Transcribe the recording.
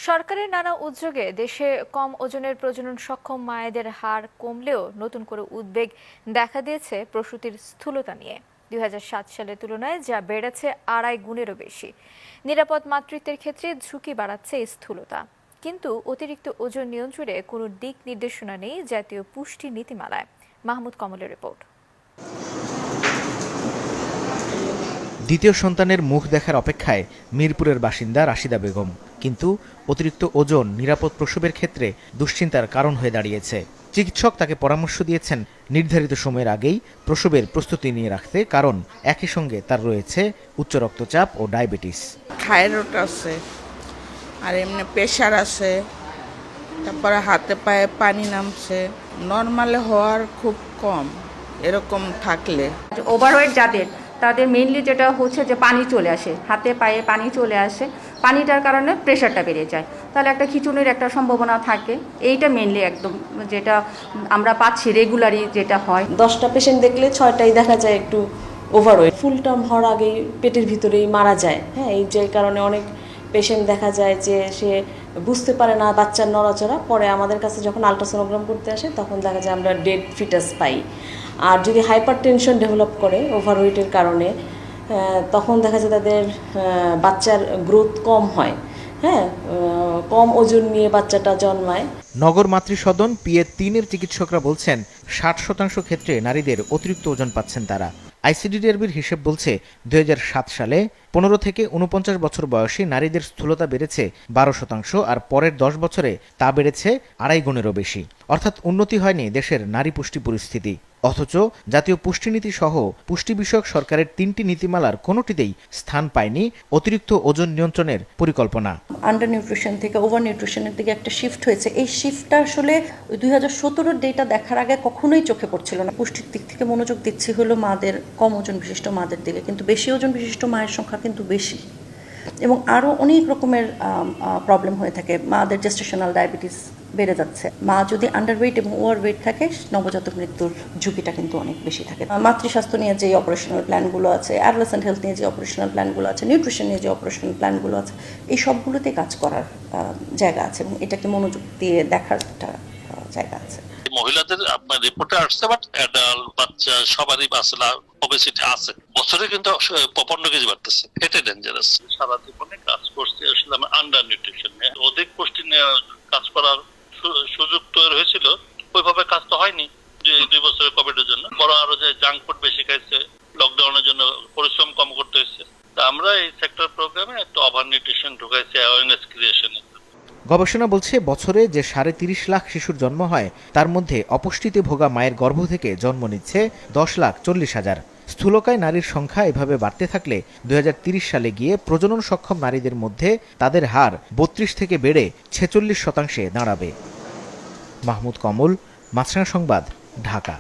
সরকারের নানা উদ্যোগে দেশে কম ওজনের প্রজনন সক্ষম মায়েদের হার কমলেও নতুন করে উদ্বেগ দেখা দিয়েছে প্রসূতির স্থূলতা নিয়ে। 2007 সালের তুলনায় যা বেড়েছে 2.5 গুণেরও বেশি। নিরাপদ মাতৃত্বের ক্ষেত্রে ঝুঁকি বাড়াচ্ছে এই স্থূলতা। কিন্তু অতিরিক্ত ওজন নিয়ন্ত্রণে কোনো দিক নির্দেশনা নেই জাতীয় পুষ্টি নীতিমালায়। মাহমুদ কমলের রিপোর্ট। দ্বিতীয় সন্তানের মুখ দেখার অপেক্ষায় মিরপুরের বাসিন্দা রাশিদা বেগম। কিন্তু অতিরিক্ত ওজন নিরাপদ প্রসবের ক্ষেত্রে দুশ্চিন্তার কারণ হয়ে দাঁড়িয়েছে। চিকিৎসক তাকে পরামর্শ দিয়েছেন নির্ধারিত সময়ের আগেই প্রসবের প্রস্তুতি নিয়ে রাখতে, কারণ একই সঙ্গে তার রয়েছে উচ্চ রক্তচাপ ও ডায়াবেটিস। থাইরয়েড আছে, আর এমনি প্রেশার আছে, তারপরে হাতে পায়ে পানি নামছে। নর্মালে হওয়ার খুব কম, এরকম থাকলে। ওভারওয়েট যাদের, তাদের মেইনলি যেটা হচ্ছে যে পানি চলে আসে, হাতে পায়ে পানি চলে আসে, পানিটার কারণে প্রেশারটা বেড়ে যায়, তাহলে একটা খিঁচুনির একটা সম্ভাবনা থাকে। এইটা মেইনলি একদম যেটা আমরা পাচ্ছি রেগুলারই যেটা হয়। 10টা পেশেন্ট দেখলে 6টাই দেখা যায় একটু ওভারওয়েট। ফুল টার্ম হওয়ার আগেই পেটের ভিতরেই মারা যায়। হ্যাঁ, এই যে কারণে অনেক পেশেন্ট দেখা যায় যে সে বুঝতে পারে না বাচ্চার নড়াচড়া, পরে আমাদের কাছে যখন আলট্রাসোনোগ্রাম করতে আসে তখন দেখা যায় আমরা ডেড ফিটাস পাই। আর যদি হাইপার টেনশন ডেভেলপ করে ওভারওয়েটের কারণে, তখন দেখা যায় তাদের বাচ্চার গ্রোথ কম হয়। হ্যাঁ, কম ওজন নিয়ে বাচ্চাটা জন্মায়। নগর মাতৃসদন PA-3-এর চিকিৎসকরা বলছেন 60% ক্ষেত্রে নারীদের অতিরিক্ত ওজন পাচ্ছেন তারা। ICDDRB'র হিসেব বলছে 2007 সালে 15 থেকে 49 বছর বয়সী নারীদের স্থূলতা বেড়েছে 12%, আর পরের 10 বছরে তা বেড়েছে 2.5 গুণেরও বেশি। অর্থাৎ উন্নতি হয়নি দেশের নারী পুষ্টি পরিস্থিতি। অথচ জাতীয় পুষ্টিনীতি সহ পুষ্টি বিষয়ক সরকারের 3টি নীতিমালার কোনোটিতেই স্থান পায়নি অতিরিক্ত ওজন নিয়ন্ত্রণের পরিকল্পনা। আন্ডার নিউট্রিশন থেকে ওভার নিউট্রিশনের দিকে একটা শিফট হয়েছে। এই শিফটটা আসলে 2017-র ডেটা দেখার আগে কখনোই চোখে পড়ছিল না। পুষ্টির দিক থেকে মনোযোগ দিচ্ছি হলো মাদের, কম ওজন বিশিষ্ট মাদের দিকে, কিন্তু বেশি ওজন বিশিষ্ট মায়ের সংখ্যা কিন্তু বেশি, এবং আরও অনেক রকমের প্রবলেম হয়ে থাকে। মাদের জেস্টেশনাল ডায়াবেটিস বেড়ে যাচ্ছে। মা যদি আন্ডারওয়েট এবং ওভারওয়েট থাকে, নবজাতক মৃত্যুর ঝুঁকিটা কিন্তু অনেক বেশি থাকে। মাতৃস্বাস্থ্য নিয়ে যে অপারেশনাল প্ল্যানগুলো আছে, অ্যাডোলেসেন্ট হেলথ নিয়ে যে অপারেশনাল প্ল্যানগুলো আছে, নিউট্রিশন নিয়ে যে অপারেশনাল প্ল্যানগুলো আছে, এই সবগুলোতে কাজ করার জায়গা আছে এবং এটাকে মনোযোগ দিয়ে দেখার একটা জায়গা আছে। মহিলাদের আপনার রিপোর্টে আসছে, বাট অ্যাডাল্ট বাচ্চা সবারই আসলে ওবেসিটি আছে। বছরে কিন্তু 55 কেজি বাড়তেছে। এটা ডেঞ্জারাস। সারা জীবনে কাজ করছে আসলে আন্ডার নিউট্রিশন নিয়ে। অধিক পুষ্টি নিয়ে কাজ করার সুযোগ তৈরি হয়েছিল, ওইভাবে কাজ তো হয়নি 2 বছরের কোভিডের জন্য। বড় আরো যে জাঙ্ক ফুড বেশি খাইছে, লকডাউনের জন্য পরিশ্রম কম করতে হয়েছে। তা আমরা এই সেক্টর প্রোগ্রামে একটা ওভার নিউট্রিশন ঢুকাইছি অ্যাওয়ারনেস ক্রিয়েশনে। গবেষণা বলছে বছরে যে 30.5 লাখ শিশুর জন্ম হয়, তার মধ্যে অপুষ্টিতে ভোগা মায়ের গর্ভ থেকে জন্ম নিচ্ছে 10,40,000। স্থূলকায় নারীর সংখ্যা এভাবে বাড়তে থাকলে 2030 সালে গিয়ে প্রজনন সক্ষম নারীদের মধ্যে তাদের হার 32 থেকে বেড়ে 46% দাঁড়াবে। মাহমুদ কমল, মাছরাঙা সংবাদ, ঢাকা।